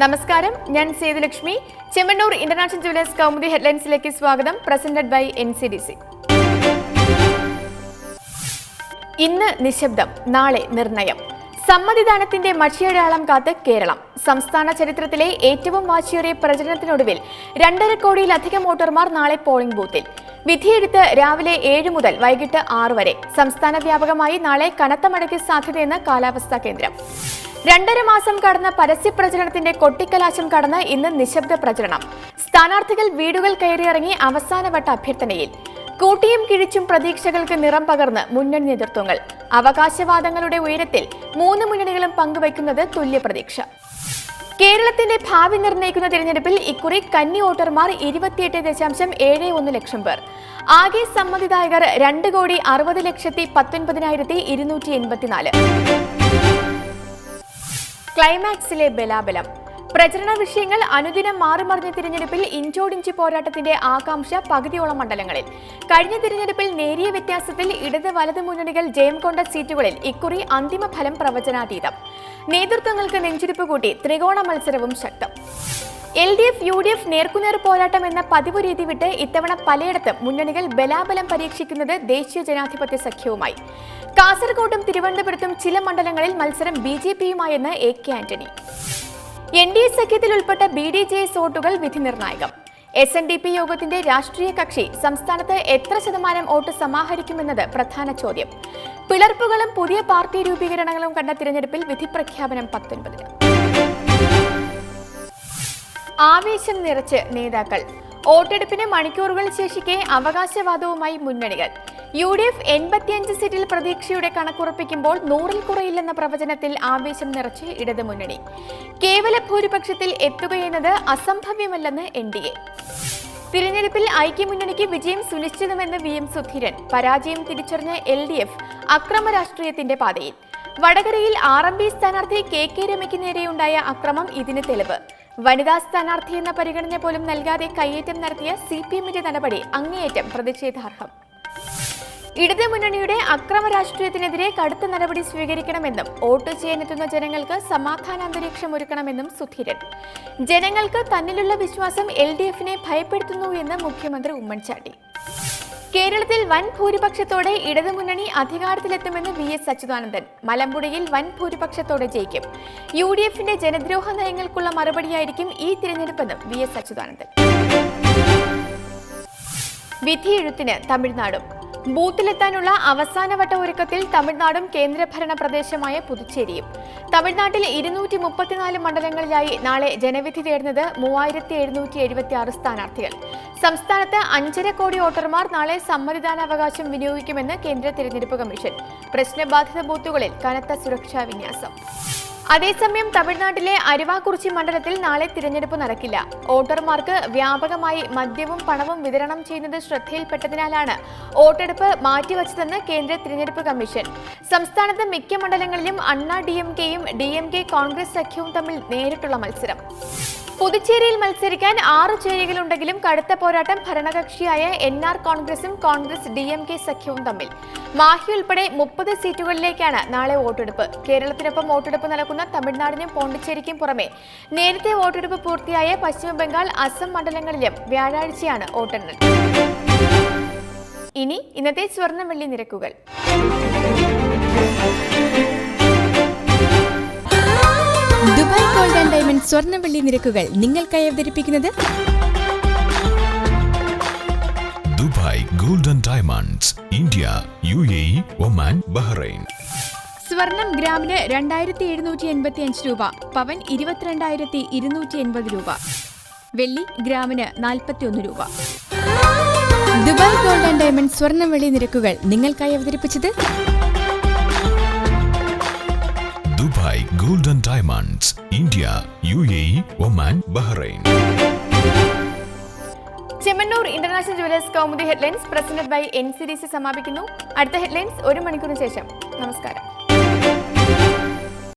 നമസ്കാരം, ഞാൻ Sethulakshmi. Chemmanur international jewellers Kaumudi ഹെഡ്ലൈൻസിലേക്ക് സ്വാഗതം. Presented by NCDC. ഇന്ന് നിശബ്ദം, നാളെ നിർണയം. സമ്മതിദാനത്തിന്റെ മഷിയടയാളം കാത്ത് കേരളം. സംസ്ഥാന ചരിത്രത്തിലെ ഏറ്റവും വാശിയേറിയ പ്രചരണത്തിനൊടുവിൽ 2.5 കോടിയിലധികം വോട്ടർമാർ നാളെ പോളിംഗ് ബൂത്തിൽ. വിധിയെഴുത്ത് രാവിലെ 7 മുതൽ വൈകിട്ട് 6 വരെ. സംസ്ഥാന വ്യാപകമായി നാളെ കനത്ത മഴയ്ക്ക് സാധ്യതയെന്ന് കാലാവസ്ഥാ കേന്ദ്രം. 2.5 മാസം കടന്ന പരസ്യപ്രചരണത്തിന്റെ കൊട്ടിക്കലാശം കടന്ന് ഇന്ന് നിശബ്ദ പ്രചരണം. സ്ഥാനാർത്ഥികൾ വീടുകൾ കയറിയിറങ്ങി അവസാനവട്ട അഭ്യർത്ഥനയിൽ. കൂട്ടിയും കിഴിച്ചും പ്രതീക്ഷകൾക്ക് നിറം പകർന്ന് മുന്നണി നേതൃത്വങ്ങൾ. അവകാശവാദങ്ങളുടെ ഉയരത്തിൽ 3 മുന്നണികളും പങ്കുവയ്ക്കുന്നത് തുല്യ പ്രതീക്ഷ. കേരളത്തിന്റെ ഭാവി നിർണ്ണയിക്കുന്ന തിരഞ്ഞെടുപ്പിൽ ഇക്കുറി കന്നി വോട്ടർമാർ 28.71 ലക്ഷം പേർ. ആകെ സമ്മതിദായകർ 2,60,19,284. ക്ലൈമാക്സിലെ ബലാബലം. പ്രചരണ വിഷയങ്ങൾ അനുദിനം മാറിമറിഞ്ഞ തിരഞ്ഞെടുപ്പിൽ ഇഞ്ചോടിഞ്ച് പോരാട്ടത്തിന്റെ ആകാംക്ഷ പകുതിയോളം മണ്ഡലങ്ങളിൽ. കഴിഞ്ഞ തിരഞ്ഞെടുപ്പിൽ നേരിയ വ്യത്യാസത്തിൽ ഇടത് വലത് മുന്നണികൾ ജയം കൊണ്ട സീറ്റുകളിൽ ഇക്കുറി അന്തിമ ഫലം പ്രവചനാതീതം. നേതൃത്വങ്ങൾക്ക് നെഞ്ചിരിപ്പ് കൂട്ടി ത്രികോണ മത്സരവും ശക്തം. LDF UDF നേർക്കുനേർ പോരാട്ടം എന്ന പതിവ് രീതി വിട്ട് ഇത്തവണ പലയിടത്തും മുന്നണികൾ ബലാബലം പരീക്ഷിക്കുന്നത് ദേശീയ ജനാധിപത്യ സഖ്യവുമായി. കാസർകോട്ടും തിരുവനന്തപുരത്തും ചില മണ്ഡലങ്ങളിൽ മത്സരം BJPയുമായെന്ന് AK ആന്റണി. NDA സഖ്യത്തിൽ ഉൾപ്പെട്ട BDJS വോട്ടുകൾ വിധി നിർണായകം. SNDP യോഗത്തിന്റെ രാഷ്ട്രീയ കക്ഷി സംസ്ഥാനത്ത് എത്ര ശതമാനം വോട്ട് സമാഹരിക്കുമെന്നത് പ്രധാന ചോദ്യം. പിളർപ്പുകളും പുതിയ പാർട്ടി രൂപീകരണങ്ങളും കണ്ട തിരഞ്ഞെടുപ്പിൽ വിധി പ്രഖ്യാപനം 19-ന്. ആവേശം നിറച്ച് നേതാക്കൾ. വോട്ടെടുപ്പിന് മണിക്കൂറുകൾ ശേഷിക്കെ അവകാശവാദവുമായി മുന്നണികൾ. UDF 85 സീറ്റിൽ പ്രതീക്ഷയുടെ കണക്കുറപ്പിക്കുമ്പോൾ 100-ൽ കുറയില്ലെന്ന പ്രവചനത്തിൽ ആവേശം നിറച്ച് ഇടതുമുന്നണി. കേവല ഭൂരിപക്ഷത്തിൽ എത്തുകയെന്നത് അസംഭവ്യമല്ലെന്ന് NDA. തിരഞ്ഞെടുപ്പിൽ ഐക്യമുന്നണിക്ക് വിജയം സുനിശ്ചിതമെന്ന് VM സുധീരൻ. പരാജയം തിരിച്ചറിഞ്ഞ LDF അക്രമ രാഷ്ട്രീയത്തിന്റെ പാതയിൽ. വടകരയിൽ RMP സ്ഥാനാർത്ഥി KK രമയ്ക്ക് നേരെയുണ്ടായ അക്രമം ഇതിന് തെളിവ്. വനിതാ സ്ഥാനാർത്ഥി എന്ന പരിഗണന പോലും നൽകാതെ കയ്യേറ്റം നടത്തിയ CPMന്റെ നടപടി അങ്ങേയറ്റം പ്രതിഷേധാർഹം. ഇടതുമുന്നണിയുടെ അക്രമ രാഷ്ട്രീയത്തിനെതിരെ കടുത്ത നടപടി സ്വീകരിക്കണമെന്നും വോട്ട് ചെയ്യാനെത്തുന്ന ജനങ്ങൾക്ക് സമാധാന അന്തരീക്ഷം ഒരുക്കണമെന്നും സുധീരൻ. ജനങ്ങൾക്ക് തന്നിലുള്ള വിശ്വാസം LDFനെ ഭയപ്പെടുത്തുന്നു എന്ന് മുഖ്യമന്ത്രി ഉമ്മൻചാണ്ടി. കേരളത്തിൽ വൻ ഭൂരിപക്ഷത്തോടെ ഇടതുമുന്നണി അധികാരത്തിലെത്തുമെന്ന് VS അച്യുതാനന്ദൻ. മലമ്പുഴയിൽ വൻ ഭൂരിപക്ഷത്തോടെ ജയിക്കും. UDFന്റെ ജനദ്രോഹ നയങ്ങൾക്കുള്ള മറുപടിയായിരിക്കും ഈ തിരഞ്ഞെടുപ്പെന്നും VS അച്യുതാനന്ദൻ. വിധിയെഴുത്തിന് തമിഴ്നാടും. ബൂത്തിലെത്താനുള്ള അവസാനവട്ട ഒരുക്കത്തിൽ തമിഴ്നാടും കേന്ദ്രഭരണ പ്രദേശമായ പുതുച്ചേരിയും. തമിഴ്നാട്ടിൽ 234 മണ്ഡലങ്ങളിലായി നാളെ ജനവിധി തേടുന്നത് 3776 സ്ഥാനാർത്ഥികൾ. സംസ്ഥാനത്ത് 5.5 കോടി വോട്ടർമാർ നാളെ സമ്മതിദാനാവകാശം വിനിയോഗിക്കുമെന്ന് കേന്ദ്ര തിരഞ്ഞെടുപ്പ് കമ്മീഷൻ. പ്രശ്നബാധിത ബൂത്തുകളിൽ കനത്ത സുരക്ഷാ വിന്യാസം. അതേസമയം തമിഴ്നാട്ടിലെ അരുവാക്കുറിച്ചി മണ്ഡലത്തിൽ നാളെ തിരഞ്ഞെടുപ്പ് നടക്കില്ല. വോട്ടർമാർക്ക് വ്യാപകമായി മദ്യവും പണവും വിതരണം ചെയ്യുന്നത് ശ്രദ്ധയിൽപ്പെട്ടതിനാലാണ് വോട്ടെടുപ്പ് മാറ്റിവച്ചതെന്ന് കേന്ദ്ര തിരഞ്ഞെടുപ്പ് കമ്മീഷൻ. സംസ്ഥാനത്ത് മിക്ക മണ്ഡലങ്ങളിലും അണ്ണാ DMKയും DMK കോൺഗ്രസ് സഖ്യവും തമ്മിൽ നേരിട്ടുള്ള മത്സരം. പുതുച്ചേരിയിൽ മത്സരിക്കാൻ 6 ചേരികളുണ്ടെങ്കിലും കടുത്ത പോരാട്ടം ഭരണകക്ഷിയായ NR കോൺഗ്രസും കോൺഗ്രസ് DMK സഖ്യവും തമ്മിൽ. മാഹി ഉൾപ്പെടെ 30 സീറ്റുകളിലേക്കാണ് നാളെ വോട്ടെടുപ്പ്. കേരളത്തിനൊപ്പം വോട്ടെടുപ്പ് നടക്കുന്ന തമിഴ്നാടിനും പോണ്ടിച്ചേരിക്കും പുറമെ നേരത്തെ വോട്ടെടുപ്പ് പൂർത്തിയായ പശ്ചിമബംഗാൾ, അസം മണ്ഡലങ്ങളിലും വ്യാഴാഴ്ചയാണ് വോട്ടെണ്ണൽ. ഇനി ഇന്നത്തെ സ്വർണ്ണ വെള്ളി നിരക്കുകൾ. ദുബായ് ഗോൾഡ് ആൻഡ് ഡയമണ്ട് സ്വർണ്ണ വെള്ളി നിരക്കുകൾ നിങ്ങൾക്കായി അവതരിപ്പിക്കുന്നത് Dubai gold and diamonds, India, UAE, Oman, Bahrain. സ്വർണം ഗ്രാമിന് 2785 രൂപ, പവൻ 22,280 രൂപ, വെള്ളി ഗ്രാമിന് 41 രൂപ. ദുബായ് ഗോൾഡ് ആൻഡ് ഡയമണ്ട് സ്വർണ്ണ വെള്ളി നിരക്കുകൾ നിങ്ങൾക്കായി അവതരിപ്പിച്ചത് Dubai gold and diamonds, India, UAE, Oman, Bahrain. Chemmanur international jewellers Kaumudi headlines presented by NCDC സമാപിക്കുന്നു. അടുത്ത ഹെഡ്ലൈൻസ് 1 മണിക്കൂറിന് ശേഷം. നമസ്കാരം.